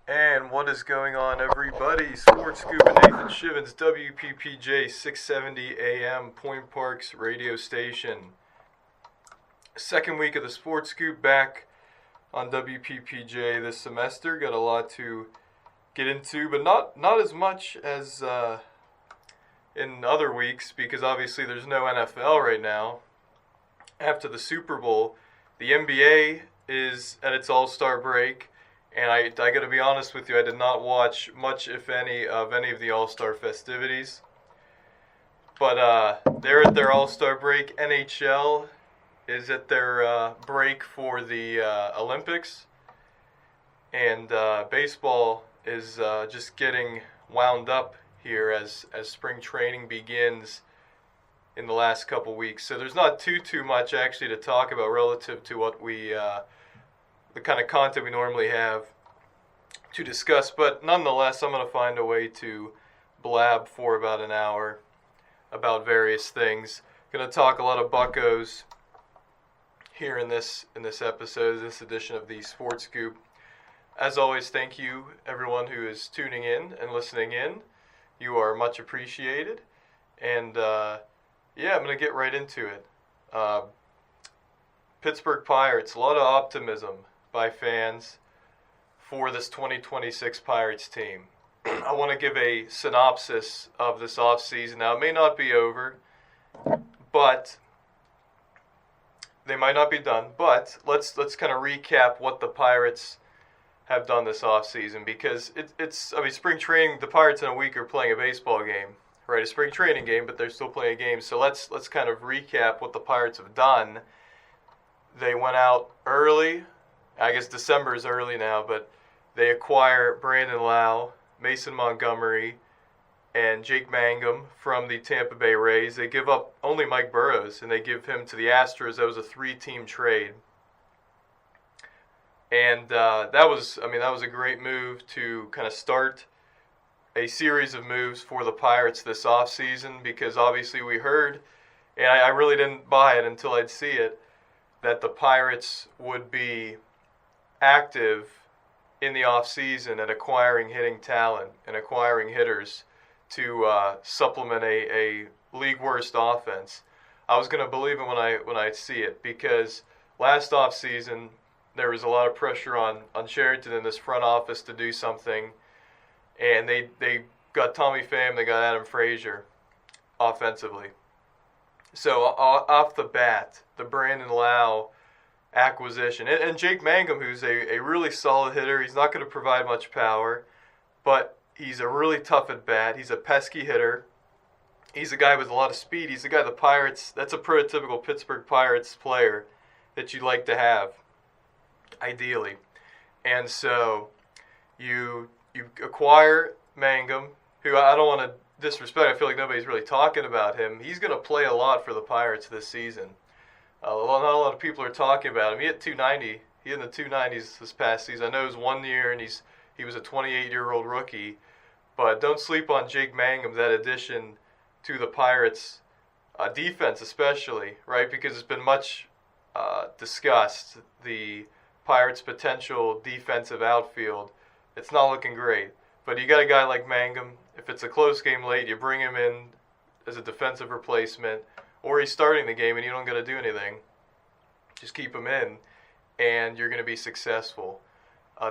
And what is going on, everybody? Sports Scoop and Nathan Schivins, WPPJ 670 AM, Point Park's radio station. Second week of the Sports Scoop back on WPPJ this semester. Got a lot to get into, but not as much as in other weeks, because obviously there's no NFL right now. After the Super Bowl, the NBA is at its All-Star break. And I got to be honest with you, I did not watch much, if any of the All-Star festivities. But they're at their All-Star break. NHL is at their break for the Olympics. And baseball is just getting wound up here as spring training begins in the last couple weeks. So there's not too much actually to talk about relative to what we... the kind of content we normally have to discuss, but nonetheless, I'm going to find a way to blab for about an hour about various things. Going to talk a lot of Buccos here in this episode, this edition of the Sports Scoop. As always, thank you everyone who is tuning in and listening in. You are much appreciated, and I'm going to get right into it. Pittsburgh Pirates, a lot of optimism by fans for this 2026 Pirates team. I want to give a synopsis of this offseason. Now, it may not be over, but they might not be done. But let's kind of recap what the Pirates have done this offseason, because it's spring training. The Pirates in a week are playing a baseball game, right? A spring training game, but they're still playing a game. So let's kind of recap what the Pirates have done. They went out early. I guess December is early now, but they acquire Brandon Lau, Mason Montgomery, and Jake Mangum from the Tampa Bay Rays. They give up only Mike Burrows, and they give him to the Astros. That was a 3-team trade. And that was a great move to kind of start a series of moves for the Pirates this offseason, because obviously we heard, and I really didn't buy it until I'd see it, that the Pirates would be active in the offseason at acquiring hitting talent and acquiring hitters to supplement a league worst offense. I was going to believe it when I see it, because last offseason there was a lot of pressure on Sheraton in this front office to do something, and they got Tommy Pham, they got Adam Frazier offensively. So off the bat, the Brandon Lau acquisition. And Jake Mangum, who's a really solid hitter. He's not going to provide much power, but he's a really tough at bat. He's a pesky hitter. He's a guy with a lot of speed. He's a guy the Pirates, that's a prototypical Pittsburgh Pirates player that you'd like to have, ideally. And so you acquire Mangum, who I don't want to disrespect. I feel like nobody's really talking about him. He's going to play a lot for the Pirates this season. Not a lot of people are talking about him. He hit 290. He hit in the 290s this past season. I know it was 1 year, and he was a 28-year-old rookie. But don't sleep on Jake Mangum, that addition to the Pirates' defense especially, right? Because it's been much discussed, the Pirates' potential defensive outfield. It's not looking great. But you got a guy like Mangum. If it's a close game late, you bring him in as a defensive replacement, or he's starting the game and you don't got to do anything. Just keep him in, and you're going to be successful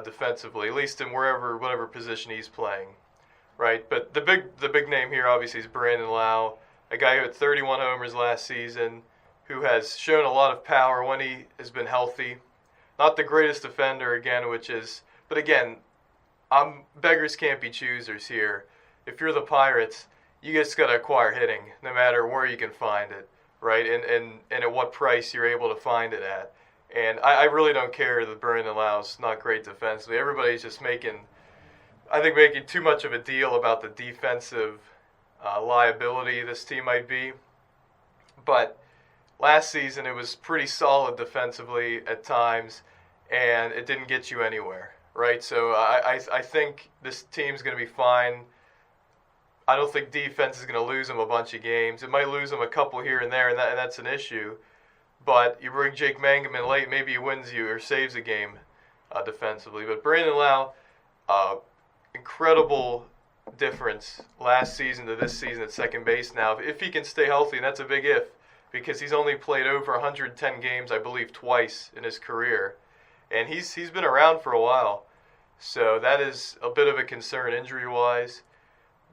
defensively, at least in whatever position he's playing, right? But the big name here obviously is Brandon Lau, a guy who had 31 homers last season, who has shown a lot of power when he has been healthy. Not the greatest defender again, but again, beggars can't be choosers here. If you're the Pirates, you just got to acquire hitting, no matter where you can find it, right? And at what price you're able to find it at. And I really don't care that Brandon Lau's not great defensively. Everybody's just making too much of a deal about the defensive liability this team might be. But last season it was pretty solid defensively at times, and it didn't get you anywhere, right? So I think this team's going to be fine. I don't think defense is going to lose them a bunch of games. It might lose them a couple here and there, and that's an issue. But you bring Jake Mangum in late, maybe he wins you or saves a game defensively. But Brandon Lau, incredible difference last season to this season at second base now. If he can stay healthy, and that's a big if, because he's only played over 110 games, I believe, twice in his career. And he's been around for a while. So that is a bit of a concern injury-wise.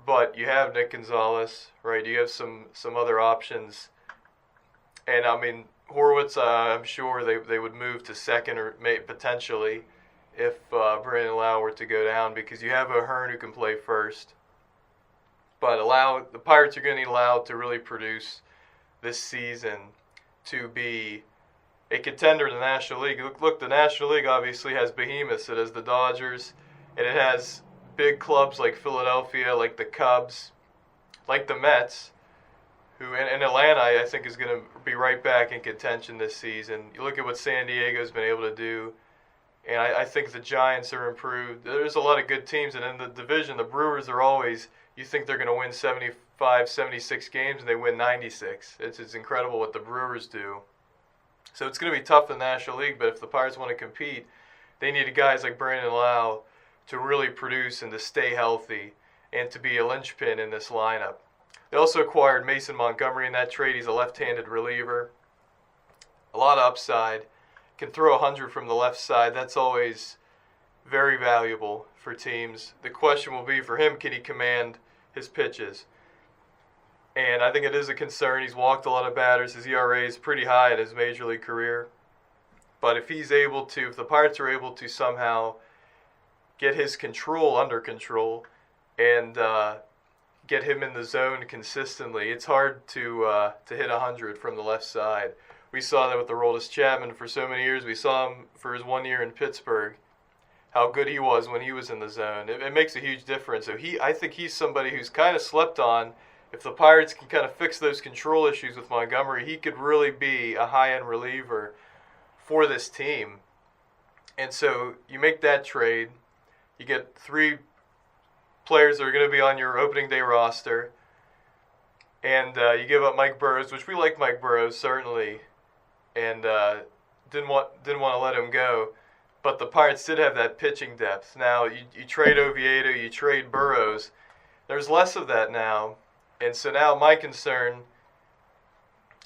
But you have Nick Gonzalez, right? You have some other options. And, I mean, Horwitz, I'm sure they would move to second or potentially if Brandon Lau were to go down, because you have O'Hearn who can play first. But the Pirates are going to need Lau to really produce this season to be a contender in the National League. Look, the National League obviously has behemoths. It has the Dodgers, and it has big clubs like Philadelphia, like the Cubs, like the Mets, who in Atlanta I think is going to be right back in contention this season. You look at what San Diego's been able to do, and I think the Giants are improved. There's a lot of good teams, and in the division, the Brewers are always, you think they're going to win 75, 76 games, and they win 96. It's incredible what the Brewers do. So it's going to be tough in the National League, but if the Pirates want to compete, they need guys like Brandon Lau to really produce and to stay healthy and to be a linchpin in this lineup. They also acquired Mason Montgomery in that trade. He's a left-handed reliever. A lot of upside. Can throw 100 from the left side. That's always very valuable for teams. The question will be for him, can he command his pitches? And I think it is a concern. He's walked a lot of batters. His ERA is pretty high in his major league career. But if the Pirates are able to somehow get his control under control and get him in the zone consistently, it's hard to hit 100 from the left side. We saw that with Aroldis Chapman for so many years. We saw him for his 1 year in Pittsburgh, how good he was when he was in the zone. It makes a huge difference. So I think he's somebody who's kind of slept on. If the Pirates can kind of fix those control issues with Montgomery, he could really be a high-end reliever for this team. And so you make that trade. You get 3 players that are going to be on your opening day roster. And you give up Mike Burrows, which we like Mike Burrows, certainly. And didn't want to let him go. But the Pirates did have that pitching depth. Now, you trade Oviedo, you trade Burrows. There's less of that now. And so now my concern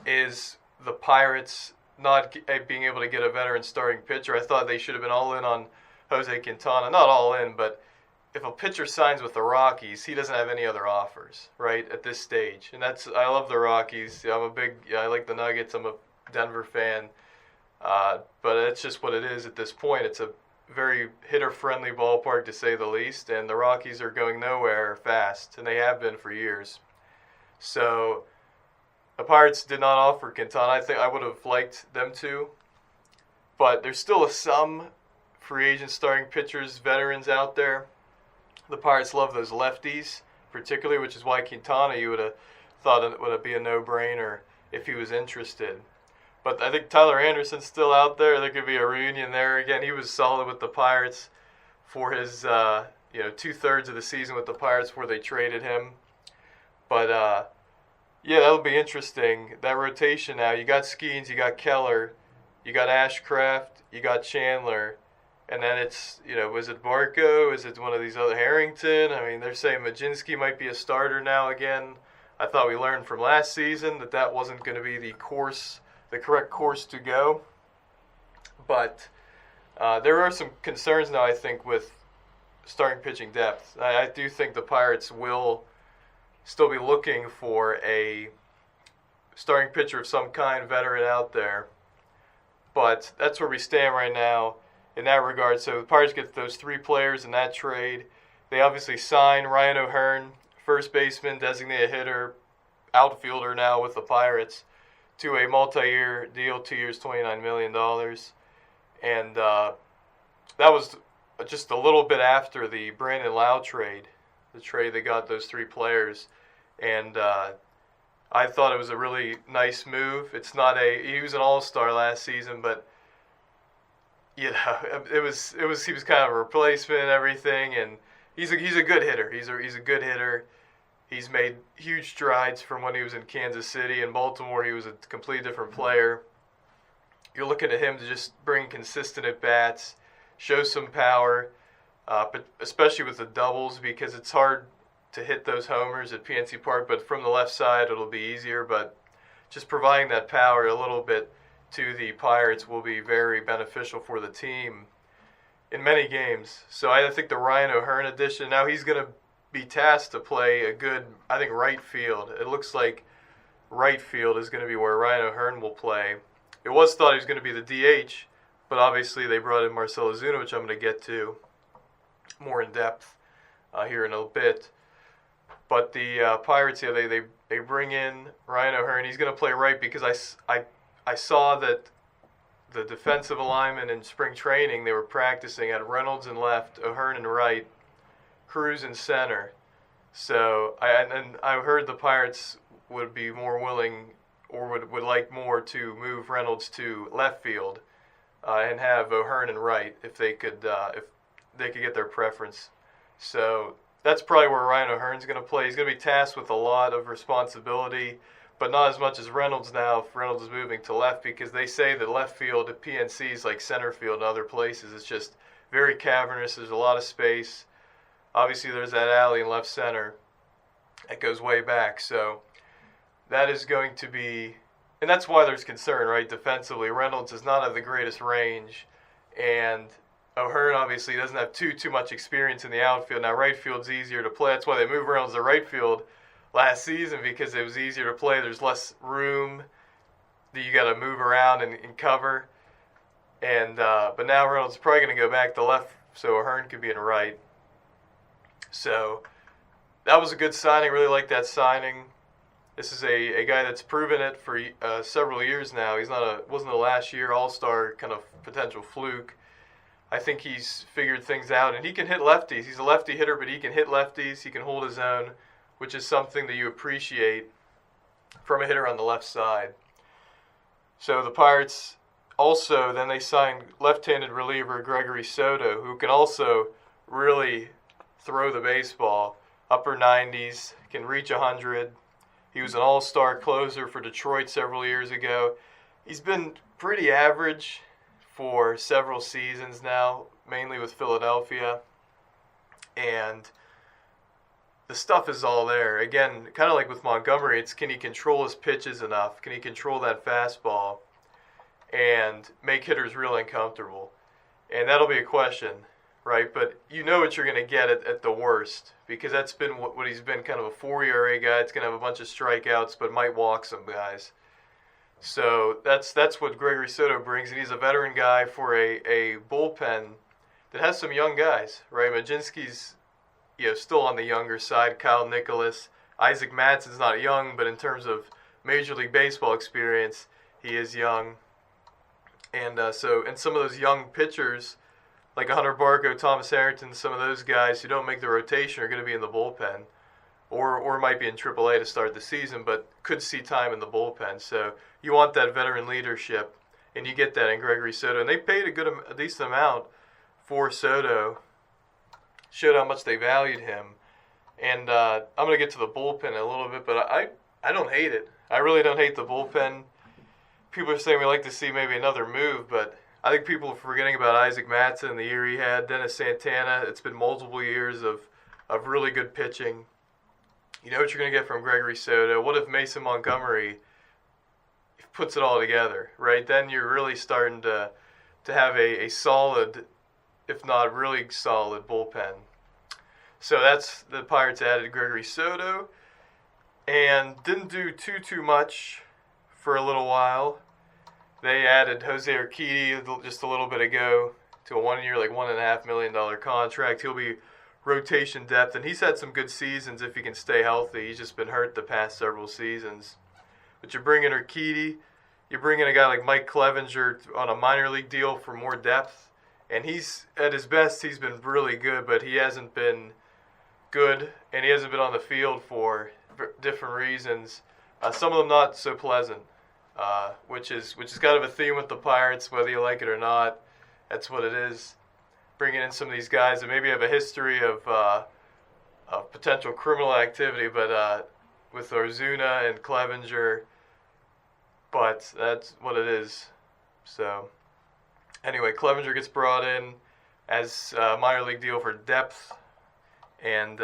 is the Pirates not being able to get a veteran starting pitcher. I thought they should have been all in on Jose Quintana. Not all in, but if a pitcher signs with the Rockies, he doesn't have any other offers, right, at this stage. And I love the Rockies. I like the Nuggets. I'm a Denver fan. But it's just what it is at this point. It's a very hitter-friendly ballpark, to say the least, and the Rockies are going nowhere fast, and they have been for years. So the Pirates did not offer Quintana. I think I would have liked them to, but there's still some free agent starting pitchers, veterans out there. The Pirates love those lefties, particularly, which is why Quintana, you would have thought it would be a no-brainer if he was interested. But I think Tyler Anderson's still out there. There could be a reunion there again. He was solid with the Pirates for his 2/3 of the season with the Pirates before they traded him. But that'll be interesting. That rotation now. You got Skeens, you got Keller, you got Ashcraft, you got Chandler, and then it's was it Barco? Is it one of these other Harrington? I mean, they're saying Majinski might be a starter now again. I thought we learned from last season that wasn't going to be the correct course to go. But there are some concerns now, I think, with starting pitching depth. I do think the Pirates will still be looking for a starting pitcher of some kind, veteran out there. But that's where we stand right now in that regard. So the Pirates get those 3 players in that trade. They obviously sign Ryan O'Hearn, first baseman, designated hitter, outfielder now with the Pirates, to a multi-year deal, 2 years, $29 million. And that was just a little bit after the Brandon Lau trade, the trade that got those 3 players. And I thought it was a really nice move. He was an all-star last season, but he was kind of a replacement and everything, and he's a good hitter. He's a good hitter. He's made huge strides from when he was in Kansas City. In Baltimore, he was a completely different player. You're looking at him to just bring consistent at-bats, show some power. but especially with the doubles because it's hard to hit those homers at PNC Park. But from the left side, it'll be easier. But just providing that power a little bit to the Pirates will be very beneficial for the team in many games. So I think the Ryan O'Hearn addition, now he's going to be tasked to play a good, I think, right field. It looks like right field is going to be where Ryan O'Hearn will play. It was thought he was going to be the DH, but obviously they brought in Marcell Ozuna, which I'm going to get to more in depth here in a bit. But the Pirates, yeah, they bring in Ryan O'Hearn. He's going to play right because I saw that the defensive alignment in spring training, they were practicing at Reynolds in left, O'Hearn in right, Cruz in center. So I heard the Pirates would be more willing or would like more to move Reynolds to left field and have O'Hearn in right if they could get their preference. So that's probably where Ryan O'Hearn's going to play. He's going to be tasked with a lot of responsibility, but not as much as Reynolds now if Reynolds is moving to left, because they say that left field at PNC is like center field and other places. It's just very cavernous. There's a lot of space. Obviously, there's that alley in left center that goes way back. So that is going to be, and that's why there's concern, right? Defensively, Reynolds does not have the greatest range, and O'Hearn obviously doesn't have too much experience in the outfield. Now, right field's easier to play. That's why they moved Reynolds to right field last season, because it was easier to play. There's less room that you got to move around and cover. And but now Reynolds is probably going to go back to left, so O'Hearn could be in right. So that was a good signing. Really like that signing. This is a guy that's proven it for several years now. Wasn't a last year All-Star kind of potential fluke. I think he's figured things out, and he can hit lefties. He's a lefty hitter, but he can hit lefties. He can hold his own, which is something that you appreciate from a hitter on the left side. So the Pirates also, then they signed left-handed reliever Gregory Soto, who can also really throw the baseball. Upper 90s, can reach 100. He was an all-star closer for Detroit several years ago. He's been pretty average for several seasons now, mainly with Philadelphia. And the stuff is all there. Again, kind of like with Montgomery, it's can he control his pitches enough? Can he control that fastball and make hitters real uncomfortable? And that'll be a question, right? But you know what you're going to get at the worst, because that's been what he's been, kind of a 4 ERA guy. It's going to have a bunch of strikeouts, but might walk some guys. So that's what Gregory Soto brings, and he's a veteran guy for a bullpen that has some young guys, right? Majinski's still on the younger side. Kyle Nicholas, Isaac Madsen's not young, but in terms of Major League Baseball experience, he is young. And some of those young pitchers, like Hunter Barco, Thomas Harrington, some of those guys who don't make the rotation are going to be in the bullpen, or might be in AAA to start the season, but could see time in the bullpen. So you want that veteran leadership, and you get that in Gregory Soto. And they paid a decent amount for Soto. Showed how much they valued him. And I'm going to get to the bullpen in a little bit, but I don't hate it. I really don't hate the bullpen. People are saying we like to see maybe another move, but I think people are forgetting about Isaac Madsen and the year he had, Dennis Santana. It's been multiple years of really good pitching. You know what you're going to get from Gregory Soto. What if Mason Montgomery puts it all together, right? Then you're really starting to have a solid, if not really solid, bullpen. So that's the Pirates added Gregory Soto and didn't do too much for a little while. They added Jose Urquidy just a little bit ago to a 1 year, like $1.5 million contract. He'll be rotation depth, and he's had some good seasons if he can stay healthy. He's just been hurt the past several seasons. But you bring in Urquidy, you bring in a guy like Mike Clevenger on a minor league deal for more depth, and he's at his best. He's been really good, but he hasn't been good, and he hasn't been on the field for different reasons. Some of them not so pleasant, which is kind of a theme with the Pirates, whether you like it or not. That's what it is. Bringing in some of these guys that maybe have a history of potential criminal activity, but with Ozuna and Clevenger, but that's what it is. So anyway, Clevenger gets brought in as a minor league deal for depth, and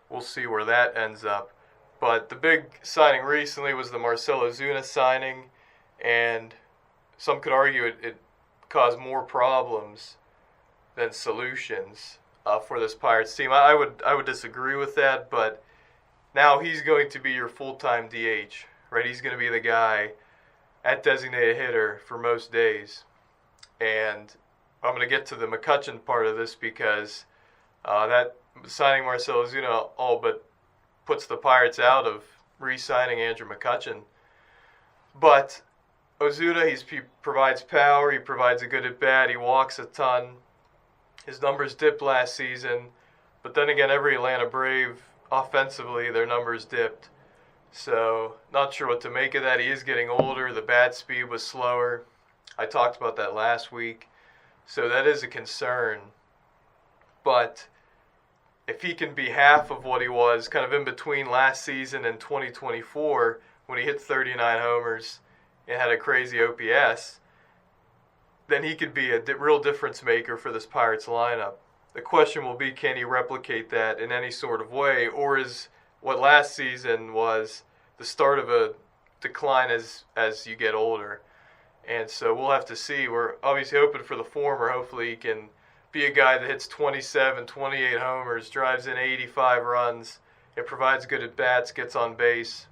we'll see where that ends up. But the big signing recently was the Marcell Ozuna signing, and some could argue it caused more problems than solutions for this Pirates team. I would disagree with that, but now he's going to be your full-time DH, right? He's going to be the guy at designated hitter for most days. And I'm going to get to the McCutchen part of this because that signing Marcell Ozuna all but puts the Pirates out of re-signing Andrew McCutchen. But Ozuna, he provides power, he provides a good at-bat, he walks a ton. His numbers dipped last season, but then again, every Atlanta Brave, offensively, their numbers dipped. So, not sure what to make of that. He is getting older, the bat speed was slower. I talked about that last week. So that is a concern. But if he can be half of what he was kind of in between last season and 2024 when he hit 39 homers and had a crazy OPS, then he could be a real difference maker for this Pirates lineup. The question will be, can he replicate that in any sort of way, or is what last season was the start of a decline as you get older? And so we'll have to see. We're obviously hoping for the former. Hopefully he can be a guy that hits 27, 28 homers, drives in 85 runs, it provides good at-bats, gets on base.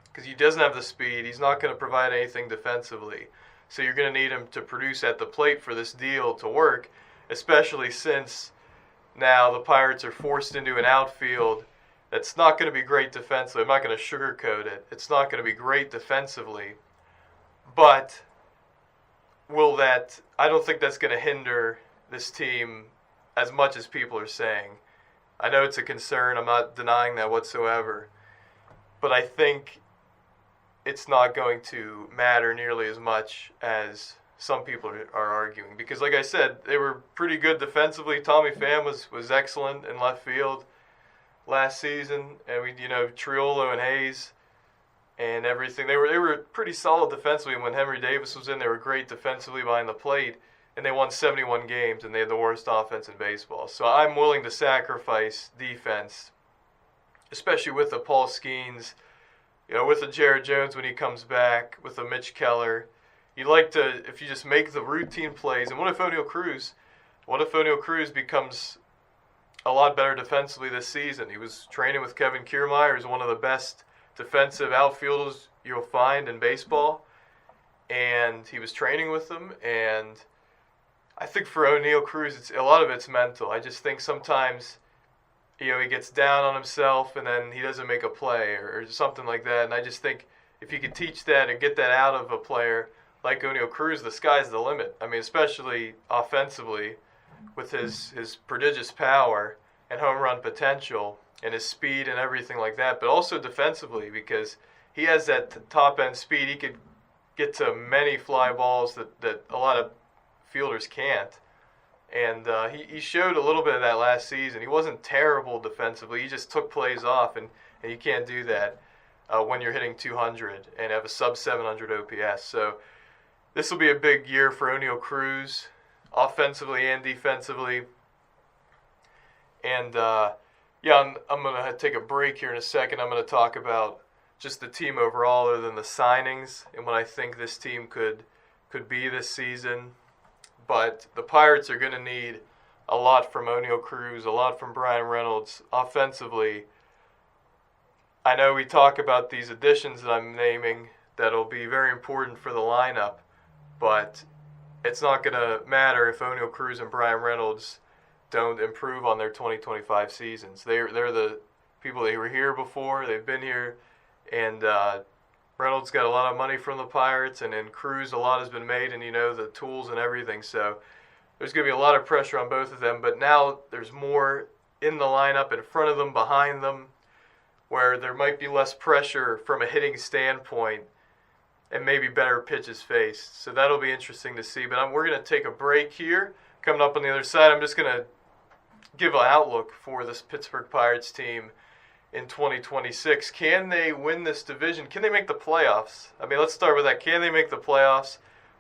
Because he doesn't have the speed. He's not going to provide anything defensively. So you're going to need him to produce at the plate for this deal to work, especially since now the Pirates are forced into an outfield that's not going to be great defensively. I'm not going to sugarcoat it. It's not going to be great defensively. But I don't think that's going to hinder this team as much as people are saying. I know it's a concern. I'm not denying that whatsoever. But I think it's not going to matter nearly as much as some people are arguing. Because like I said, they were pretty good defensively. Tommy Pham was excellent in left field last season. And Triolo and Hayes and everything. They were pretty solid defensively. And when Henry Davis was in, they were great defensively behind the plate. And they won 71 games, and they had the worst offense in baseball. So I'm willing to sacrifice defense, especially with the Paul Skeens, with the Jared Jones when he comes back, with the Mitch Keller. You'd like to, if you just make the routine plays. And what if O'Neal Cruz becomes a lot better defensively this season? He was training with Kevin Kiermaier, who's one of the best defensive outfielders you'll find in baseball. And he was training with them, and I think for O'Neal Cruz, a lot of it's mental. I just think sometimes, he gets down on himself and then he doesn't make a play or something like that. And I just think if you could teach that and get that out of a player like O'Neal Cruz, the sky's the limit. I mean, especially offensively with his prodigious power and home run potential and his speed and everything like that, but also defensively because he has that top-end speed. He could get to many fly balls that a lot of fielders can't. And he showed a little bit of that last season. He wasn't terrible defensively. He just took plays off, and you can't do that when you're hitting 200 and have a sub-700 OPS. So this will be a big year for O'Neal Cruz, offensively and defensively. And, I'm going to take a break here in a second. I'm going to talk about just the team overall other than the signings and what I think this team could be this season. But the Pirates are going to need a lot from O'Neal Cruz, a lot from Brian Reynolds offensively. I know we talk about these additions that I'm naming that'll be very important for the lineup, but it's not going to matter if O'Neal Cruz and Brian Reynolds don't improve on their 2025 seasons. They're the people that were here before. They've been here, and Reynolds got a lot of money from the Pirates, and in Cruz a lot has been made, and the tools and everything. So there's going to be a lot of pressure on both of them. But now there's more in the lineup, in front of them, behind them, where there might be less pressure from a hitting standpoint and maybe better pitches faced. So that'll be interesting to see. But we're going to take a break here. Coming up on the other side, I'm just going to give an outlook for this Pittsburgh Pirates team in 2026. Can they win this division? Can they make the playoffs? I mean, let's start with that. Can they make the playoffs?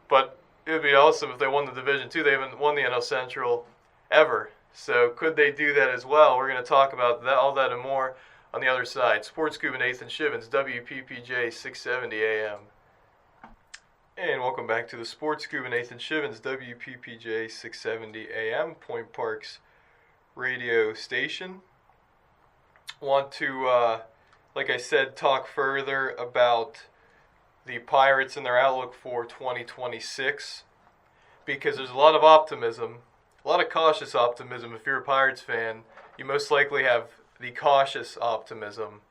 But it would be awesome if they won the division too. They haven't won the NL Central ever. So could they do that as well? We're going to talk about that, all that and more on the other side. Sports Scuba Nathan Schivins, WPPJ 670 AM. And welcome back to the Sports Scuba Nathan Schivins, WPPJ 670 AM, Point Park's radio station. Want to, like I said, talk further about the Pirates and their outlook for 2026, because there's a lot of optimism, a lot of cautious optimism. If you're a Pirates fan, you most likely have the cautious optimism,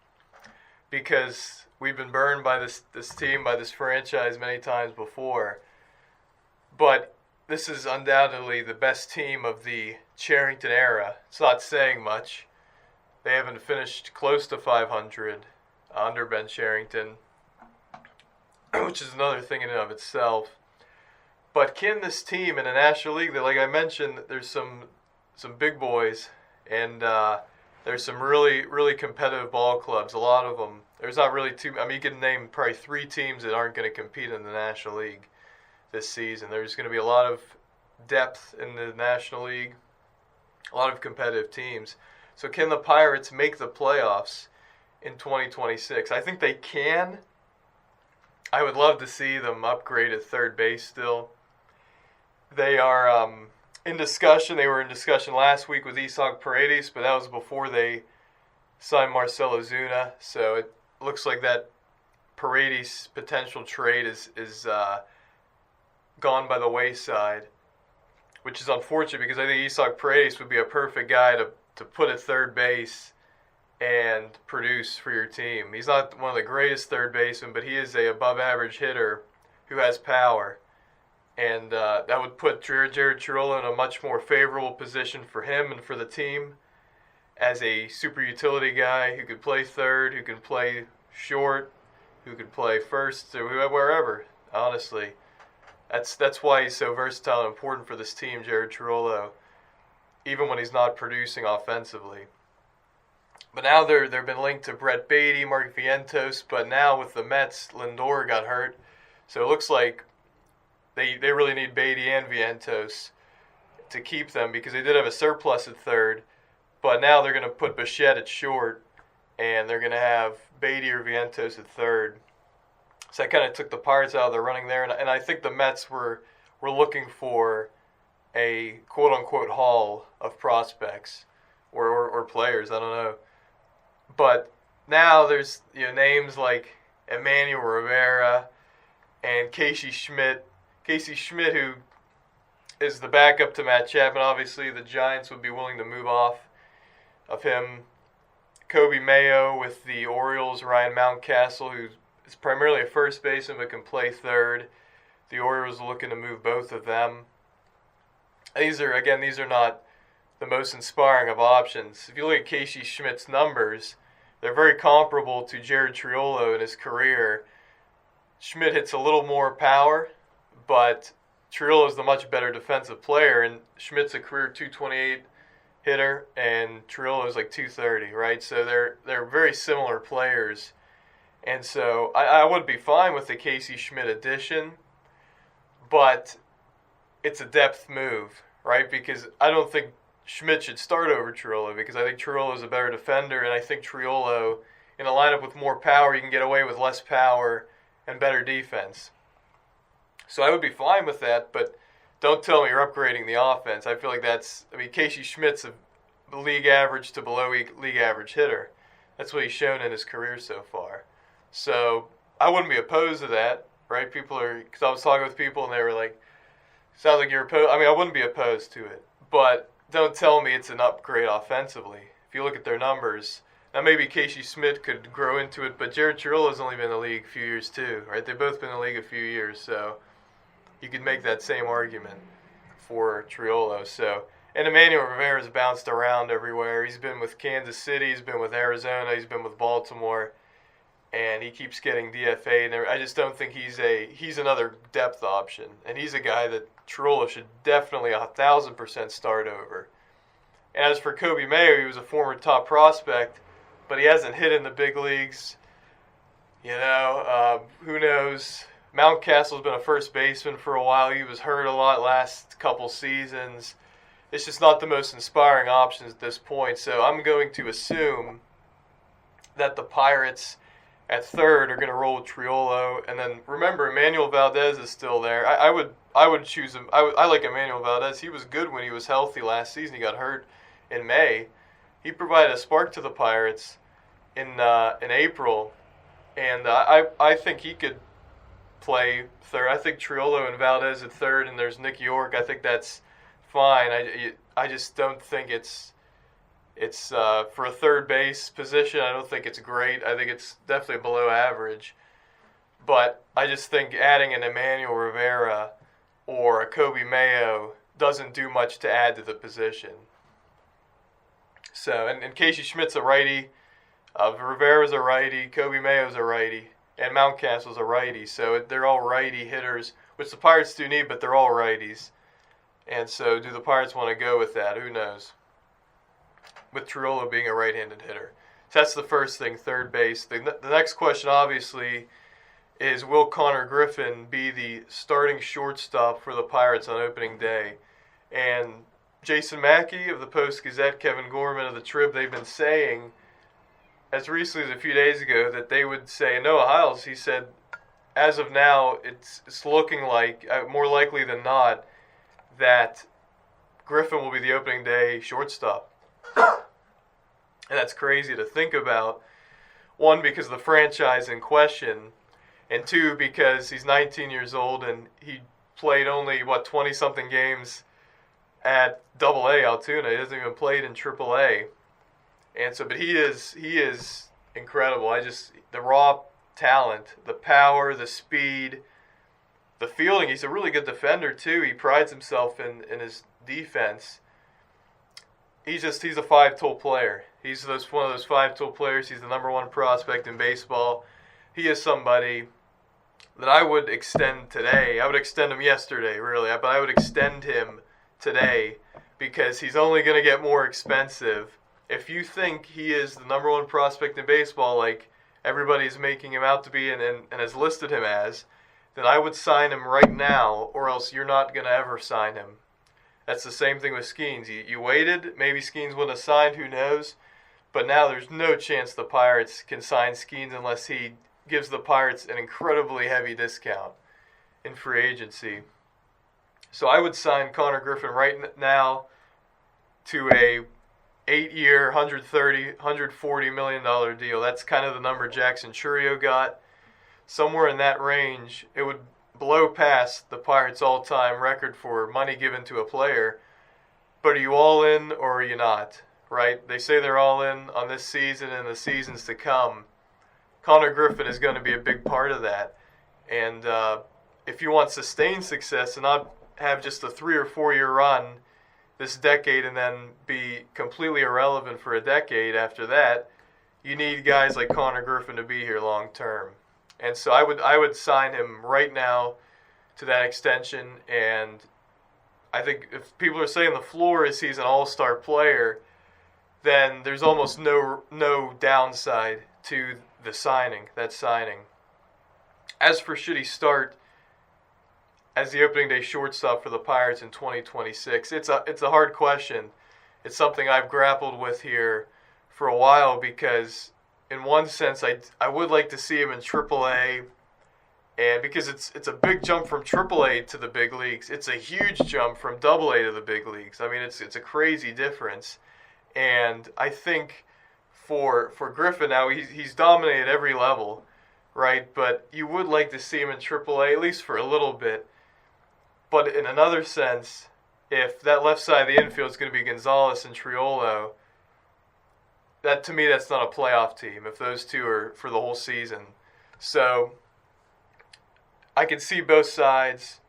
because we've been burned by this team, by this franchise many times before. But this is undoubtedly the best team of the Cherington era. It's not saying much. They haven't finished close to 500 under Ben Cherington, which is another thing in and of itself. But can this team in the National League, like I mentioned, there's some big boys, and there's some really, really competitive ball clubs, a lot of them. There's not really you can name probably 3 teams that aren't going to compete in the National League this season. There's going to be a lot of depth in the National League, a lot of competitive teams. So can the Pirates make the playoffs in 2026? I think they can. I would love to see them upgrade at third base still. They are in discussion. They were in discussion last week with Isak Paredes, but that was before they signed Marcell Ozuna. So it looks like that Paredes potential trade is gone by the wayside, which is unfortunate, because I think Isak Paredes would be a perfect guy to put at third base and produce for your team. He's not one of the greatest third basemen, but he is a above-average hitter who has power. And that would put Jared Chirola in a much more favorable position for him and for the team as a super utility guy who could play third, who can play short, who could play first, or wherever, honestly. That's why he's so versatile and important for this team, Jared Chirola, even when he's not producing offensively. But now they've been linked to Brett Beatty, Mark Vientos, but now with the Mets, Lindor got hurt. So it looks like they really need Beatty and Vientos to keep them, because they did have a surplus at third. But now they're going to put Bichette at short, and they're going to have Beatty or Vientos at third. So that kind of took the Pirates out of the running there. And I think the Mets were looking for a quote-unquote haul of prospects or players, I don't know. But now there's names like Emmanuel Rivera and Casey Schmidt. Casey Schmidt, who is the backup to Matt Chapman. Obviously, the Giants would be willing to move off of him. Kobe Mayo with the Orioles. Ryan Mountcastle, who is primarily a first baseman but can play third. The Orioles are looking to move both of them. These are not the most inspiring of options. If you look at Casey Schmidt's numbers, they're very comparable to Jared Chirola in his career. Schmidt hits a little more power, but Chirola is the much better defensive player, and Schmidt's a career .228 hitter, and Chirola is like .230, right? So they're very similar players, and so I would be fine with the Casey Schmidt addition, but it's a depth move, right? Because I don't think Schmidt should start over Chirola, because I think Chirola is a better defender, and I think Chirola, in a lineup with more power, you can get away with less power and better defense. So I would be fine with that, but don't tell me you're upgrading the offense. I feel like Casey Schmidt's a league average to below league average hitter. That's what he's shown in his career so far. So I wouldn't be opposed to that, right? Because I was talking with people and they were like, sounds like you're opposed. I wouldn't be opposed to it, but don't tell me it's an upgrade offensively. If you look at their numbers, now maybe Casey Schmidt could grow into it, but Jared Chirola's only been in the league a few years too, right? They've both been in the league a few years, so you could make that same argument for Chirola. So, and Emmanuel Rivera's bounced around everywhere. He's been with Kansas City, he's been with Arizona, he's been with Baltimore, and he keeps getting DFA'd. And I just don't think he's another depth option, and he's a guy that Chirola should definitely 1,000% start over. And as for Kobe Mayo, he was a former top prospect, but he hasn't hit in the big leagues. Who knows Mountcastle's been a first baseman for a while. He was hurt a lot last couple seasons. It's just not the most inspiring options at this point. So I'm going to assume that the Pirates at third are going to roll with Triolo, and then remember Emmanuel Valdez is still there. I would choose him. I like Emmanuel Valdez. He was good when he was healthy last season. He got hurt in May. He provided a spark to the Pirates in April, and I think he could play third. I think Triolo and Valdez at third, and there's Nick York. I think that's fine. I just don't think it's for a third base position. I don't think it's great. I think it's definitely below average. But I just think adding an Emmanuel Rivera or a Kobe Mayo doesn't do much to add to the position. So, and Casey Schmidt's a righty, Rivera's a righty, Kobe Mayo's a righty, and Mountcastle's a righty. So they're all righty hitters, which the Pirates do need, but they're all righties. And so do the Pirates want to go with that? Who knows? With Triolo being a right-handed hitter. So that's the first thing, third base. The next question, obviously, is will Connor Griffin be the starting shortstop for the Pirates on opening day? And Jason Mackey of the Post-Gazette, Kevin Gorman of the Trib, they've been saying as recently as a few days ago that they would say, and Noah Hiles, he said, as of now, it's looking like, more likely than not, that Griffin will be the opening day shortstop. And that's crazy to think about. One, because of the franchise in question, and two, because he's 19 years old and he played only, 20-something games at Double-A Altoona. He hasn't even played in Triple-A. And so, but he is incredible. The raw talent, the power, the speed, the fielding. He's a really good defender too. He prides himself in his defense. He's a five-tool player. He's one of those five-tool players. He's the number one prospect in baseball. He is somebody that I would extend today. I would extend him yesterday, really, but I would extend him today because he's only going to get more expensive. If you think he is the number one prospect in baseball, like everybody's making him out to be and has listed him as, then I would sign him right now, or else you're not going to ever sign him. That's the same thing with Skeens. You waited, maybe Skeens wouldn't have signed, who knows? But now there's no chance the Pirates can sign Skeens unless he gives the Pirates an incredibly heavy discount in free agency. So I would sign Connor Griffin right now to a 8-year, $140 million deal. That's kind of the number Jackson Churio got. Somewhere in that range, it would blow past the Pirates' all-time record for money given to a player. But are you all in or are you not? Right? They say they're all in on this season and the seasons to come. Connor Griffin is going to be a big part of that. And if you want sustained success and not have just a 3 or 4 year run this decade and then be completely irrelevant for a decade after that, you need guys like Connor Griffin to be here long term. And so I would sign him right now to that extension. And I think if people are saying the floor is he's an all-star player, then there's almost no downside to that signing. As for should he start as the opening day shortstop for the Pirates in 2026, it's a hard question. It's something I've grappled with here for a while because in one sense I would like to see him in AAA, and because it's a big jump from AAA to the big leagues. It's a huge jump from AA to the big leagues. I mean, it's a crazy difference. And I think for Griffin now, he's dominated every level, right? But you would like to see him in AAA, at least for a little bit. But in another sense, if that left side of the infield is going to be Gonzalez and Triolo, to me, that's not a playoff team if those two are for the whole season. So I can see both sides.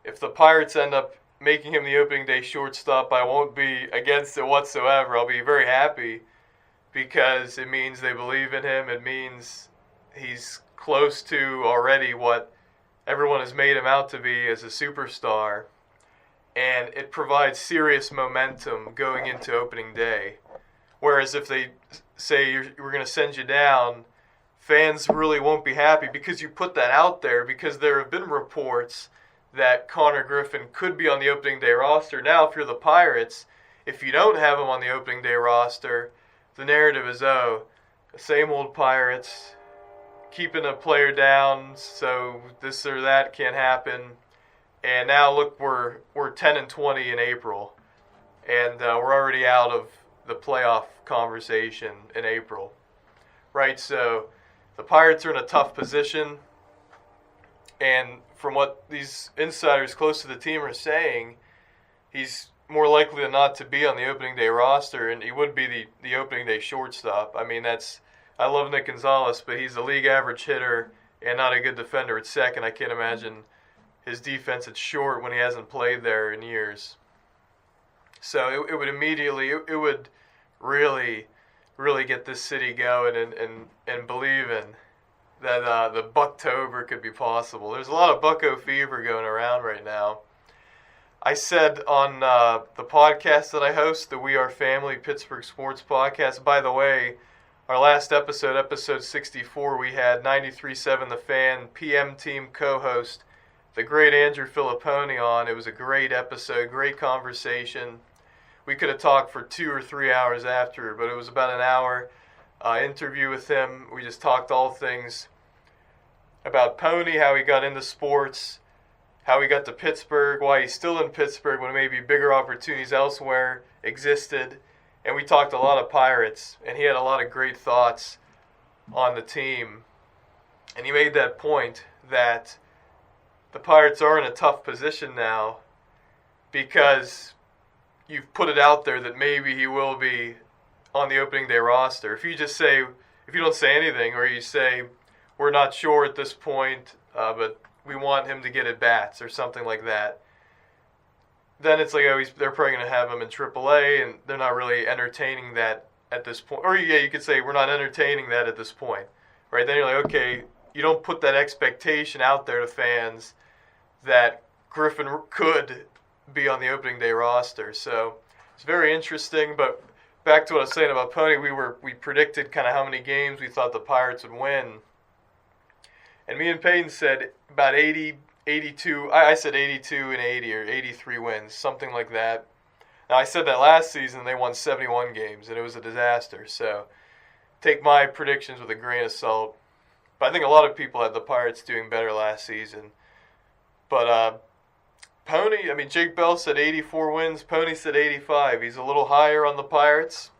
If the Pirates end up making him the opening day shortstop, I won't be against it whatsoever. I'll be very happy because it means they believe in him. It means he's close to already what everyone has made him out to be as a superstar. And it provides serious momentum going into opening day. Whereas if they say we're going to send you down fans really won't be happy because you put that out there, because there have been reports that Connor Griffin could be on the opening day roster. Now, if you're the Pirates, if you don't have him on the opening day roster, the narrative is, oh, the same old Pirates, keeping a player down so this or that can't happen. And now look, we're 10-20 in April, and we're already out of the playoff conversation in April, right? So the Pirates are in a tough position, and from what these insiders close to the team are saying, he's more likely than not to be on the opening day roster, and he would be the opening day shortstop. I mean, I love Nick Gonzalez, but he's a league average hitter and not a good defender at second. I can't imagine his defense at short when he hasn't played there in years. So it would immediately, it would really, really get this city going and believing that the Bucktober could be possible. There's a lot of Bucko fever going around right now. I said on the podcast that I host, the We Are Family Pittsburgh Sports Podcast, by the way, our last episode, episode 64, we had 93.7 The Fan, PM team co-host, the great Andrew Filipponi on. It was a great episode, great conversation. We could have talked for 2 or 3 hours after, but it was about an hour interview with him. We just talked all things about Pony, how he got into sports, how he got to Pittsburgh, why he's still in Pittsburgh when maybe bigger opportunities elsewhere existed. And we talked a lot of Pirates, and he had a lot of great thoughts on the team. And he made that point that the Pirates are in a tough position now because you've put it out there that maybe he will be on the opening day roster. If you don't say anything, or you say, we're not sure at this point, but we want him to get at bats or something like that, then it's like, oh, they're probably going to have him in AAA, and they're not really entertaining that at this point. Or yeah, you could say, we're not entertaining that at this point, right? Then you're like, okay, you don't put that expectation out there to fans that Griffin could be on the opening day roster. So it's very interesting. But back to what I was saying about Pony, we predicted kind of how many games we thought the Pirates would win. And me and Peyton said about 80, 82. I said 82 and 80 or 83 wins, something like that. Now, I said that last season they won 71 games, and it was a disaster. So take my predictions with a grain of salt. But I think a lot of people had the Pirates doing better last season. But Pony, I mean, Jake Bell said 84 wins. Pony said 85. He's a little higher on the Pirates.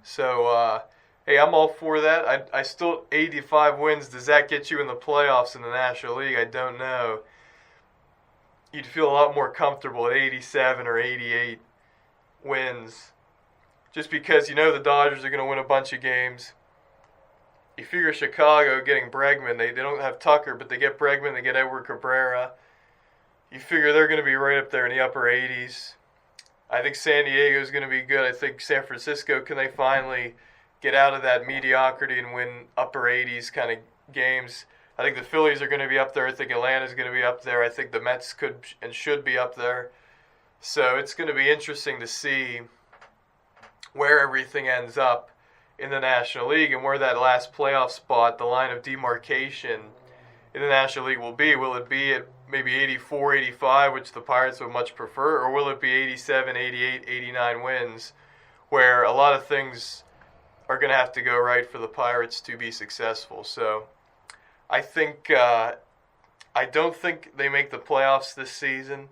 So, hey, I'm all for that. I still, 85 wins, does that get you in the playoffs in the National League? I don't know. You'd feel a lot more comfortable at 87 or 88 wins, just because you know the Dodgers are going to win a bunch of games. You figure Chicago getting Bregman, they don't have Tucker, but they get Bregman, they get Edward Cabrera. You figure they're going to be right up there in the upper 80s. I think San Diego is going to be good. I think San Francisco, can they finally get out of that mediocrity and win upper 80s kind of games? I think the Phillies are going to be up there. I think Atlanta's going to be up there. I think the Mets could and should be up there. So it's going to be interesting to see where everything ends up in the National League and where that last playoff spot, the line of demarcation in the National League will be. Will it be at maybe 84, 85, which the Pirates would much prefer, or will it be 87, 88, 89 wins, where a lot of things are going to have to go right for the Pirates to be successful? So I think I don't think they make the playoffs this season.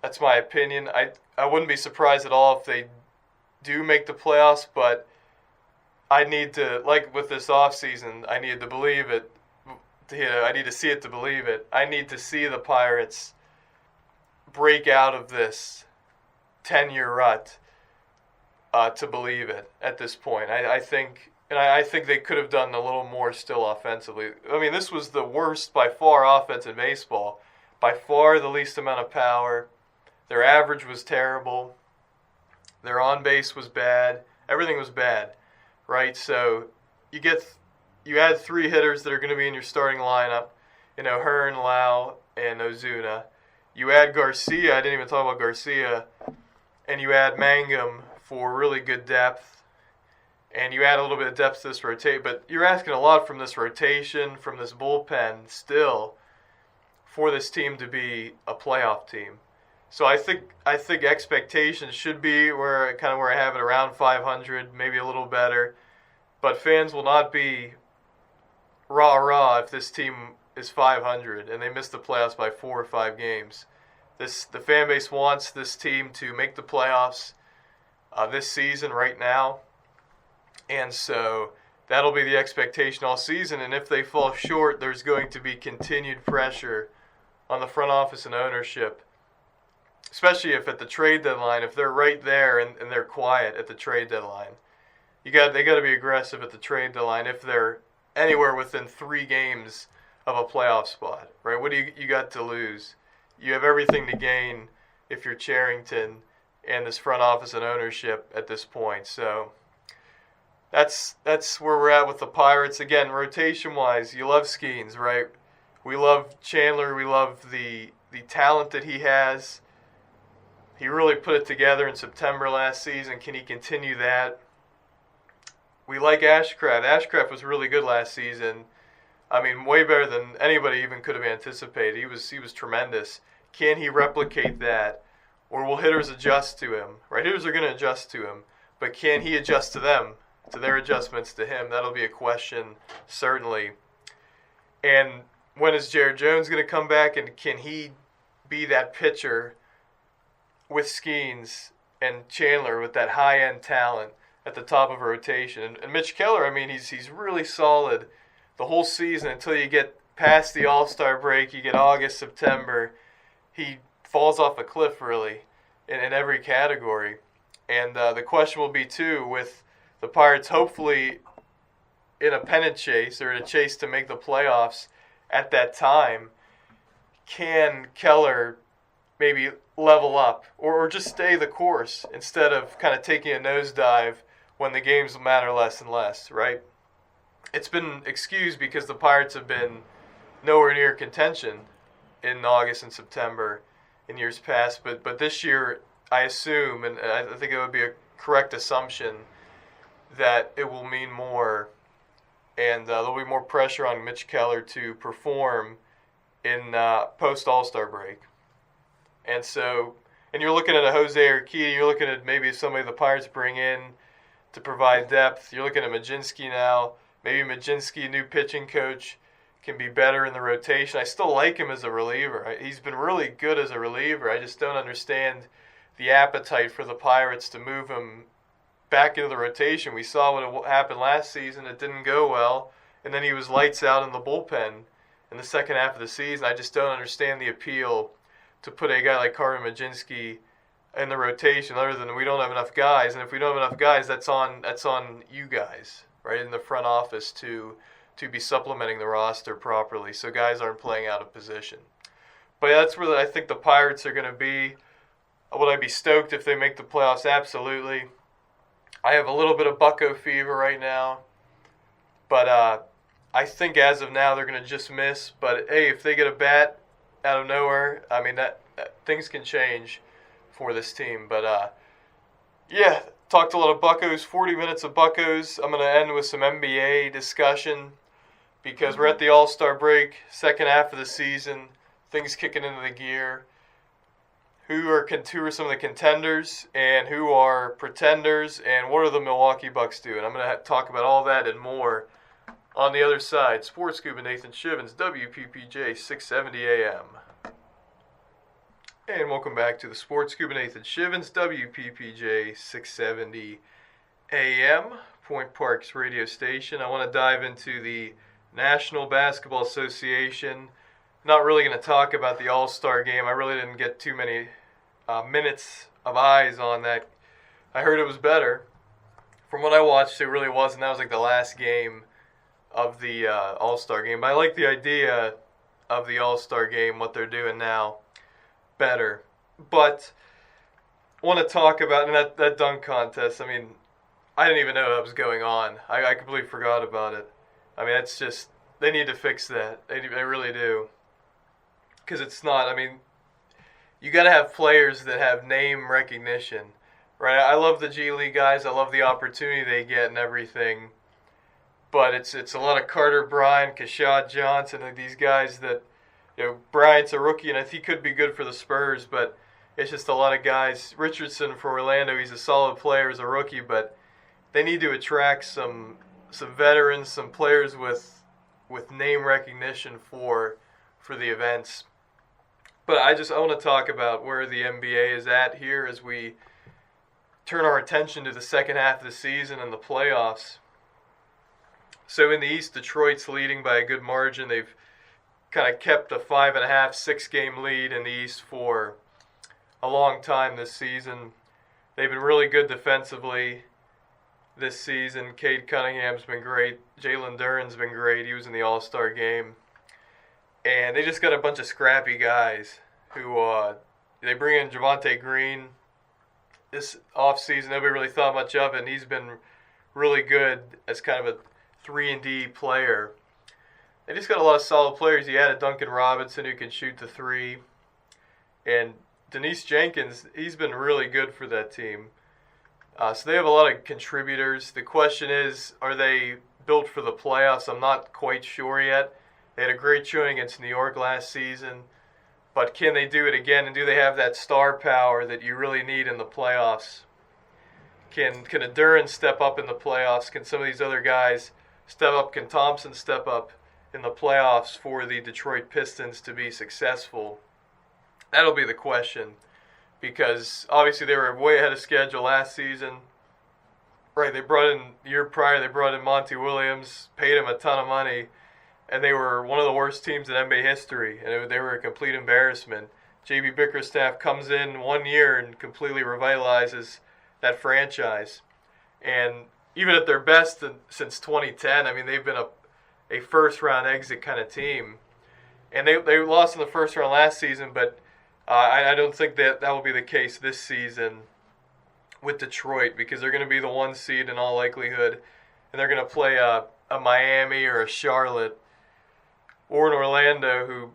That's my opinion. I wouldn't be surprised at all if they do make the playoffs, but I need to, like with this offseason, I need to believe it. I need to see it to believe it. I need to see the Pirates break out of this 10-year rut to believe it at this point. I think they could have done a little more still offensively. I mean, this was the worst by far offense in baseball. By far the least amount of power. Their average was terrible. Their on-base was bad. Everything was bad, right? So you add 3 hitters that are going to be in your starting lineup, Hearn, Lau, and Ozuna. You add Garcia. I didn't even talk about Garcia. And you add Mangum for really good depth. and you add a little bit of depth to this rotation. But you're asking a lot from this rotation, from this bullpen still, for this team to be a playoff team. So I think expectations should be where I have it around 500, maybe a little better. But fans will not be rah-rah if this team is 500 and they miss the playoffs by 4 or 5 games. The fan base wants this team to make the playoffs this season right now. And so that'll be the expectation all season. And if they fall short, there's going to be continued pressure on the front office and ownership, especially if at the trade deadline, if they're right there and they're quiet at the trade deadline. They got to be aggressive at the trade deadline if they're anywhere within 3 games of a playoff spot, right? What do you got to lose? You have everything to gain if you're Cherington and this front office and ownership at this point. So that's where we're at with the Pirates. Again, rotation-wise, you love Schivins, right? We love Chandler. We love the talent that he has. He really put it together in September last season. Can he continue that? We like Ashcraft. Ashcraft was really good last season. I mean, way better than anybody even could have anticipated. He was tremendous. Can he replicate that? Or will hitters adjust to him? Right? Hitters are going to adjust to him. But can he adjust to them, to their adjustments to him? That'll be a question, certainly. And when is Jared Jones going to come back? And can he be that pitcher with Schivins and Chandler with that high-end talent at the top of a rotation? And Mitch Keller, I mean, he's really solid the whole season until you get past the All-Star break. You get August, September. He falls off a cliff, really, in every category. And the question will be, too, with the Pirates hopefully in a pennant chase or in a chase to make the playoffs at that time, can Keller maybe level up or just stay the course instead of kind of taking a nosedive when the games matter less and less, right? It's been excused because the Pirates have been nowhere near contention in August and September in years past. But this year, I assume, and I think it would be a correct assumption, that it will mean more. And there'll be more pressure on Mitch Keller to perform in post-All-Star break. And so, and you're looking at a Jose Urquidy, you're looking at maybe somebody the Pirates bring in to provide depth. You're looking at Majinski now. Maybe Majinski, new pitching coach, can be better in the rotation. I still like him as a reliever. He's been really good as a reliever. I just don't understand the appetite for the Pirates to move him back into the rotation. We saw what happened last season. It didn't go well. And then he was lights out in the bullpen in the second half of the season. I just don't understand the appeal to put a guy like Carter Majinski in the rotation other than we don't have enough guys. And if we don't have enough guys, that's on you guys, right, in the front office to be supplementing the roster properly so guys aren't playing out of position. But that's where I think the Pirates are going to be. Would I be stoked if they make the playoffs? Absolutely. I have a little bit of Bucko fever right now. But I think as of now they're going to just miss. But, hey, if they get a bat out of nowhere, I mean, that things can change for this team. But, yeah, talked a lot of Buccos, 40 minutes of Buccos. I'm going to end with some NBA discussion because we're at the All-Star break, second half of the season, things kicking into the gear. Who are some of the contenders and who are pretenders and what are the Milwaukee Bucks doing? I'm going to talk about all that and more on the other side. Sports Scuba Nathan Schivins, WPPJ 670 AM. And welcome back to the Sports Scuba Nathan Schivins, WPPJ 670 AM, Point Park's radio station. I want to dive into the National Basketball Association. Not really going to talk about the All-Star game. I really didn't get too many minutes of eyes on that. I heard it was better. From what I watched, it really wasn't. That was like the last game of the All-Star game. But I like the idea of the All-Star game, what they're doing now, better. But I want to talk about that dunk contest. I mean, I didn't even know that was going on. I completely forgot about it. I mean, it's just, they need to fix that. They really do. Because it's not, I mean, you got to have players that have name recognition. right? I love the G League guys. I love the opportunity they get and everything. But it's a lot of Carter Bryant, Kashad Johnson, and these guys that, Bryant's a rookie, and he could be good for the Spurs, but it's just a lot of guys. Richardson for Orlando, he's a solid player as a rookie, but they need to attract some veterans, some players with name recognition for the events. But I want to talk about where the NBA is at here as we turn our attention to the second half of the season and the playoffs. So in the East, Detroit's leading by a good margin. They've kind of kept a 5.5, 6-game lead in the East for a long time this season. They've been really good defensively this season. Cade Cunningham's been great. Jalen Duren's been great. He was in the All-Star game. And they just got a bunch of scrappy guys who they bring in Javonte Green this offseason. Nobody really thought much of it, and he's been really good as kind of a 3-and-D player. They just got a lot of solid players. You added Duncan Robinson, who can shoot the three. And Denise Jenkins, he's been really good for that team. So they have a lot of contributors. The question is, are they built for the playoffs? I'm not quite sure yet. They had a great showing against New York last season. But can they do it again? And do they have that star power that you really need in the playoffs? Can a Duren step up in the playoffs? Can some of these other guys step up? Can Thompson step up in the playoffs for the Detroit Pistons to be successful? That'll be the question, because obviously they were way ahead of schedule last season. Right, the year prior, they brought in Monty Williams, paid him a ton of money, and they were one of the worst teams in NBA history, and they were a complete embarrassment. J.B. Bickerstaff comes in 1 year and completely revitalizes that franchise. And even at their best since 2010, I mean, they've been a first-round exit kind of team. And they lost in the first round last season, but I don't think that will be the case this season with Detroit, because they're going to be the 1 seed in all likelihood, and they're going to play a Miami or a Charlotte or an Orlando,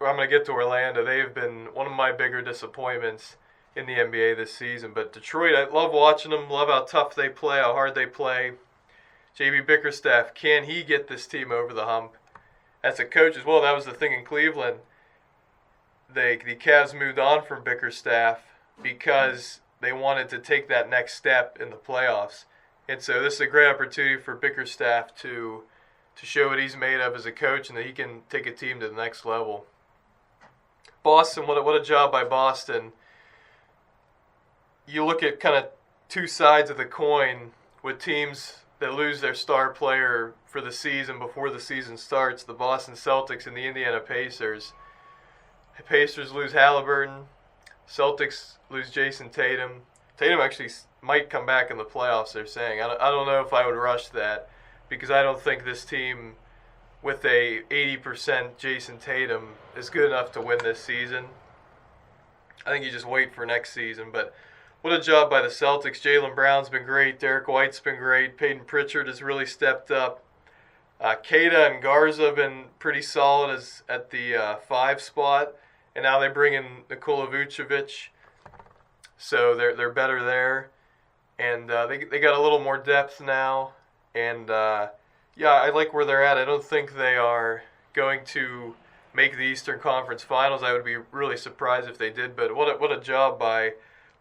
I'm going to get to Orlando. They have been one of my bigger disappointments in the NBA this season. But Detroit, I love watching them, love how tough they play, how hard they play. J.B. Bickerstaff, can he get this team over the hump? As a coach as well, that was the thing in Cleveland. The Cavs moved on from Bickerstaff because they wanted to take that next step in the playoffs. And so this is a great opportunity for Bickerstaff to show what he's made of as a coach and that he can take a team to the next level. Boston, what a job by Boston. You look at kind of two sides of the coin with teams that lose their star player for the season before the season starts, the Boston Celtics and the Indiana Pacers. The Pacers lose Halliburton. Celtics lose Jason Tatum. Tatum actually might come back in the playoffs, they're saying. I don't know if I would rush that, because I don't think this team with a 80% Jason Tatum is good enough to win this season. I think you just wait for next season. But what a job by the Celtics. Jaylen Brown's been great. Derek White's been great. Peyton Pritchard has really stepped up. Keita and Garza have been pretty solid at the 5 spot. And now they bring in Nikola Vucevic. So they're better there. And they got a little more depth now. And, I like where they're at. I don't think they are going to make the Eastern Conference Finals. I would be really surprised if they did. But what a job by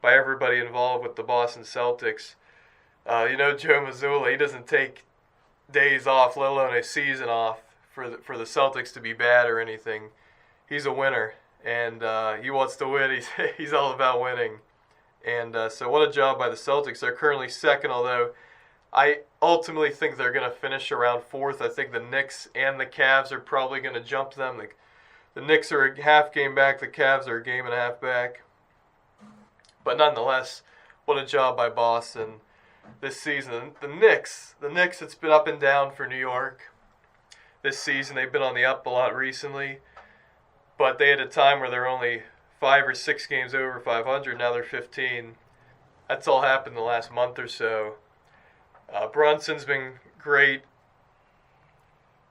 everybody involved with the Boston Celtics. Joe Mazzulla, he doesn't take days off, let alone a season off, for the Celtics to be bad or anything. He's a winner, and he wants to win. He's all about winning. And so what a job by the Celtics. They're currently second, although I ultimately think they're going to finish around 4th. I think the Knicks and the Cavs are probably going to jump them. The Knicks are a half game back. The Cavs are a game and a half back. But nonetheless, what a job by Boston this season. The Knicks, it's been up and down for New York this season. They've been on the up a lot recently. But they had a time where they're only 5 or 6 games over 500. Now they're 15. That's all happened in the last month or so. Brunson's been great.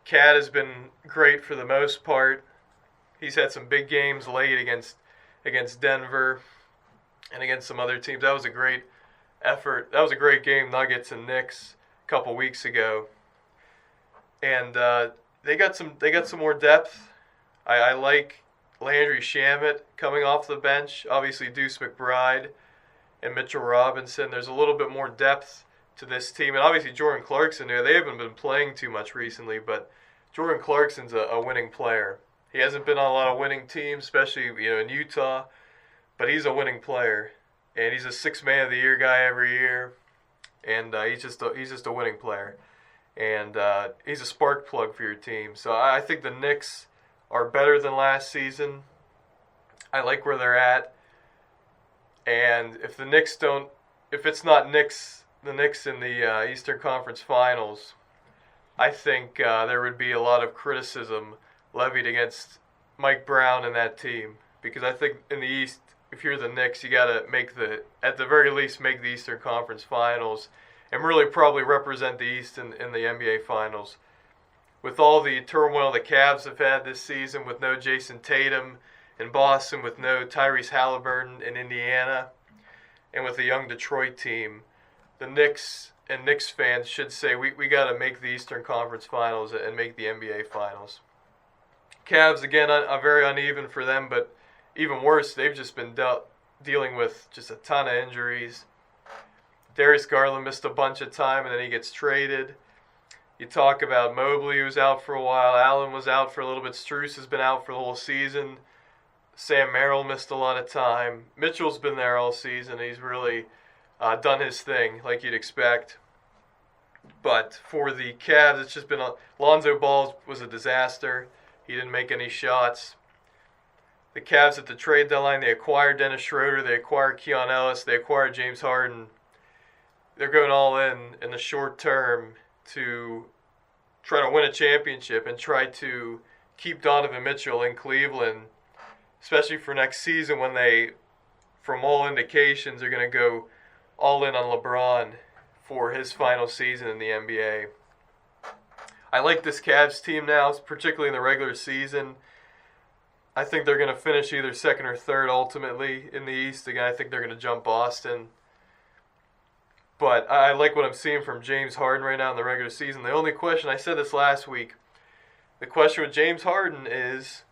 Cat has been great for the most part. He's had some big games late against Denver and against some other teams. That was a great effort. That was a great game, Nuggets and Knicks, a couple weeks ago, and they got some more depth. I like Landry Shamet coming off the bench. Obviously, Deuce McBride and Mitchell Robinson. There's a little bit more depth to this team, and obviously Jordan Clarkson there. They haven't been playing too much recently, but Jordan Clarkson's a winning player. He hasn't been on a lot of winning teams, especially in Utah, but he's a winning player, and he's a Sixth Man of the Year guy every year, and he's just a winning player, and he's a spark plug for your team. So I think the Knicks are better than last season. I like where they're at, and if it's not the Knicks in the Eastern Conference Finals, I think there would be a lot of criticism levied against Mike Brown and that team, because I think in the East, if you're the Knicks, you got to at the very least make the Eastern Conference Finals and really probably represent the East in the NBA Finals. With all the turmoil the Cavs have had this season, with no Jason Tatum in Boston, with no Tyrese Halliburton in Indiana, and with a young Detroit team, the Knicks and Knicks fans should say we got to make the Eastern Conference Finals and make the NBA Finals. Cavs, again, are very uneven for them, but even worse, they've just been dealing with just a ton of injuries. Darius Garland missed a bunch of time, and then he gets traded. You talk about Mobley, who's out for a while. Allen was out for a little bit. Strus has been out for the whole season. Sam Merrill missed a lot of time. Mitchell's been there all season. He's really done his thing, like you'd expect. But for the Cavs, it's just been Lonzo Ball was a disaster. He didn't make any shots. The Cavs at the trade deadline, they acquired Dennis Schroeder, they acquired Keon Ellis, they acquired James Harden. They're going all in the short term to try to win a championship and try to keep Donovan Mitchell in Cleveland, especially for next season when they, from all indications, are going to go all in on LeBron for his final season in the NBA. I like this Cavs team now, particularly in the regular season. I think they're going to finish either second or third ultimately in the East. Again, I think they're going to jump Boston. But I like what I'm seeing from James Harden right now in the regular season. The only question, I said this last week, the question with James Harden is,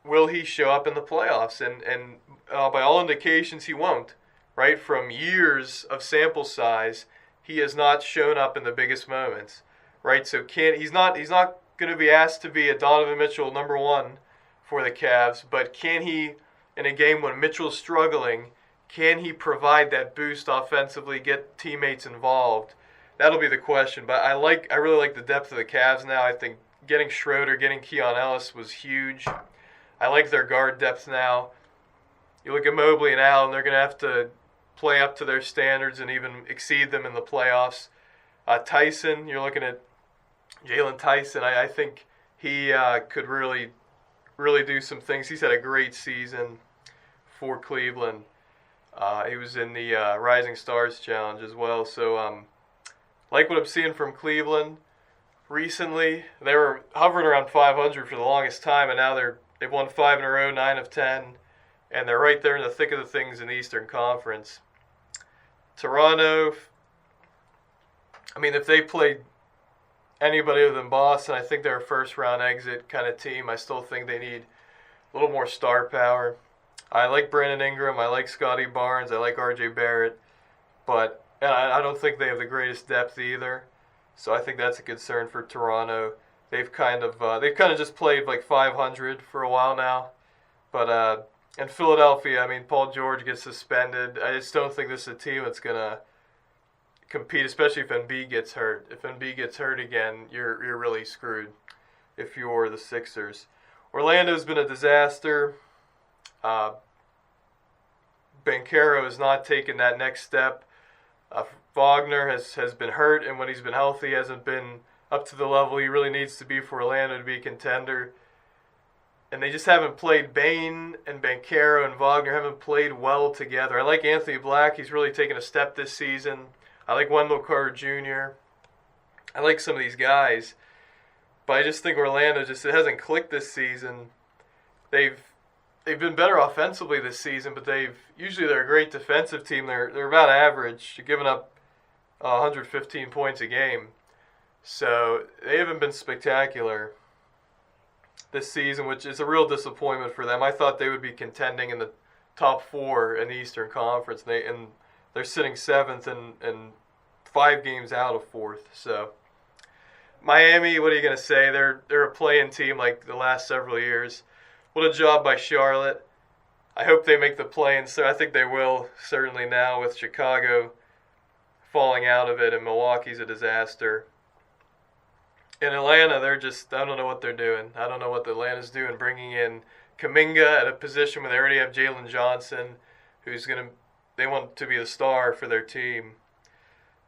will he show up in the playoffs? And by all indications, he won't. Right? From years of sample size, he has not shown up in the biggest moments. Right? So he's not going to be asked to be a Donovan Mitchell number one for the Cavs, but can he, in a game when Mitchell's struggling, can he provide that boost offensively, get teammates involved? That'll be the question. But I really like the depth of the Cavs now. I think getting Schroeder, getting Keon Ellis was huge. I like their guard depth now. You look at Mobley and Allen, they're going to have to play up to their standards and even exceed them in the playoffs. Tyson, you're looking at Jalen Tyson. I think he could really do some things. He's had a great season for Cleveland. He was in the Rising Stars Challenge as well. So like what I'm seeing from Cleveland recently. They were hovering around 500 for the longest time, and now they've won 5 in a row, 9 of 10, and they're right there in the thick of the things in the Eastern Conference. Toronto, I mean, if they played anybody other than Boston, I think they're a first-round exit kind of team. I still think they need a little more star power. I like Brandon Ingram. I like Scotty Barnes. I like RJ Barrett. But I don't think they have the greatest depth either. So I think that's a concern for Toronto. They've kind of just played like 500 for a while now. But in Philadelphia, I mean, Paul George gets suspended. I just don't think this is a team that's going to compete, especially if Embiid gets hurt. If Embiid gets hurt again, you're really screwed if you're the Sixers. Orlando's been a disaster. Banchero has not taken that next step. Wagner has been hurt, and when he's been healthy, hasn't been up to the level he really needs to be for Orlando to be a contender. And they just haven't played. Bane and Banchero and Wagner haven't played well together. I like Anthony Black. He's really taken a step this season. I like Wendell Carter Jr. I like some of these guys. But I just think Orlando it hasn't clicked this season. They've they've been better offensively this season, but they're a great defensive team. They're about average, giving up 115 points a game. So they haven't been spectacular this season, which is a real disappointment for them. I thought they would be contending in the top 4 in the Eastern Conference, and they're sitting 7th and 5 games out of 4th. So Miami, what are you going to say? They're a play-in team like the last several years. What a job by Charlotte. I hope they make the play-in, so I think they will, certainly now with Chicago falling out of it, and Milwaukee's a disaster. In Atlanta, I don't know what they're doing. I don't know what Atlanta's doing, bringing in Kuminga at a position where they already have Jalen Johnson, they want to be the star for their team.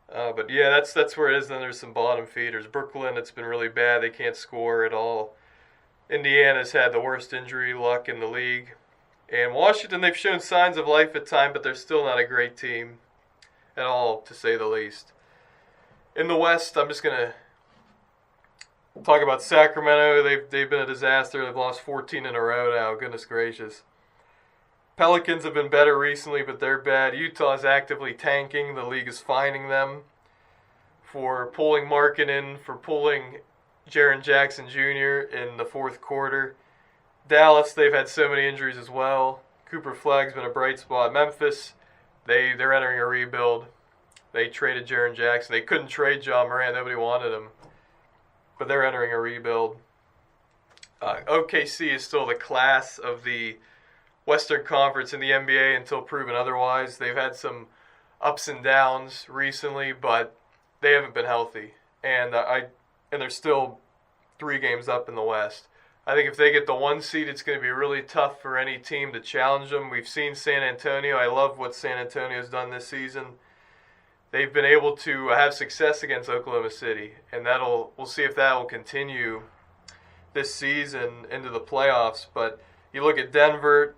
But yeah, that's where it is. Then there's some bottom feeders. Brooklyn, it's been really bad. They can't score at all. Indiana's had the worst injury luck in the league. And Washington, they've shown signs of life at times, but they're still not a great team at all, to say the least. In the West, I'm just going to talk about Sacramento. They've been a disaster. They've lost 14 in a row now. Goodness gracious. Pelicans have been better recently, but they're bad. Utah's actively tanking. The league is fining them for pulling Markkanen, for pulling Jaren Jackson Jr. in the fourth quarter. Dallas, they've had so many injuries as well. Cooper Flagg's been a bright spot. Memphis, they're entering a rebuild. They traded Jaren Jackson. They couldn't trade John Morant. Nobody wanted him. But they're entering a rebuild. OKC is still the class of the Western Conference in the NBA until proven otherwise. They've had some ups and downs recently, but they haven't been healthy. And they're still 3 games up in the West. I think if they get the 1 seed, it's going to be really tough for any team to challenge them. We've seen San Antonio. I love what San Antonio's done this season. They've been able to have success against Oklahoma City, and we'll see if that will continue this season into the playoffs. But you look at Denver,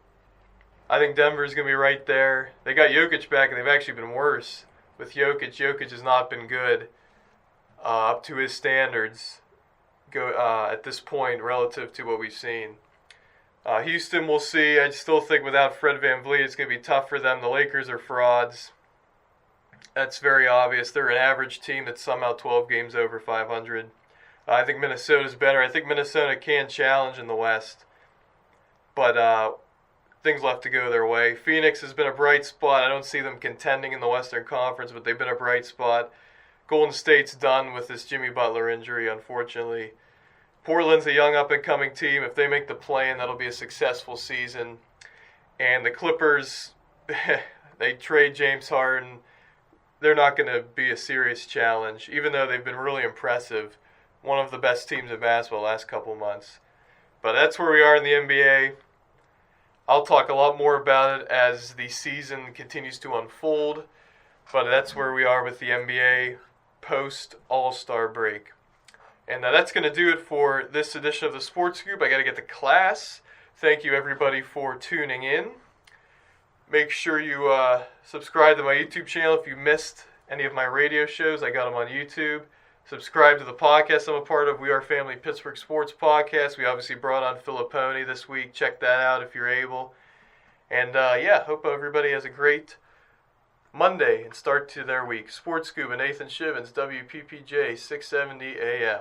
I think Denver's going to be right there. They got Jokic back, and they've actually been worse with Jokic. Jokic has not been good up to his standards at this point relative to what we've seen. Houston, we'll see. I still think without Fred VanVleet, it's going to be tough for them. The Lakers are frauds. That's very obvious. They're an average team that's somehow 12 games over 500. I think Minnesota's better. I think Minnesota can challenge in the West. But things left to go their way. Phoenix has been a bright spot. I don't see them contending in the Western Conference, but they've been a bright spot. Golden State's done with this Jimmy Butler injury, unfortunately. Portland's a young up-and-coming team. If they make the play-in, that'll be a successful season. And the Clippers, they trade James Harden. They're not going to be a serious challenge, even though they've been really impressive. One of the best teams in basketball the last couple months. But that's where we are in the NBA. I'll talk a lot more about it as the season continues to unfold. But that's where we are with the NBA post-All-Star break. And that's going to do it for this edition of the Sports Scoop. I got to get to class. Thank you, everybody, for tuning in. Make sure you subscribe to my YouTube channel if you missed any of my radio shows. I got them on YouTube. Subscribe to the podcast I'm a part of, We Are Family Pittsburgh Sports Podcast. We obviously brought on Filipponi this week. Check that out if you're able. And, hope everybody has a great Monday and start to their week. Sports Scuba, Nathan Schivins, WPPJ, 670 AM.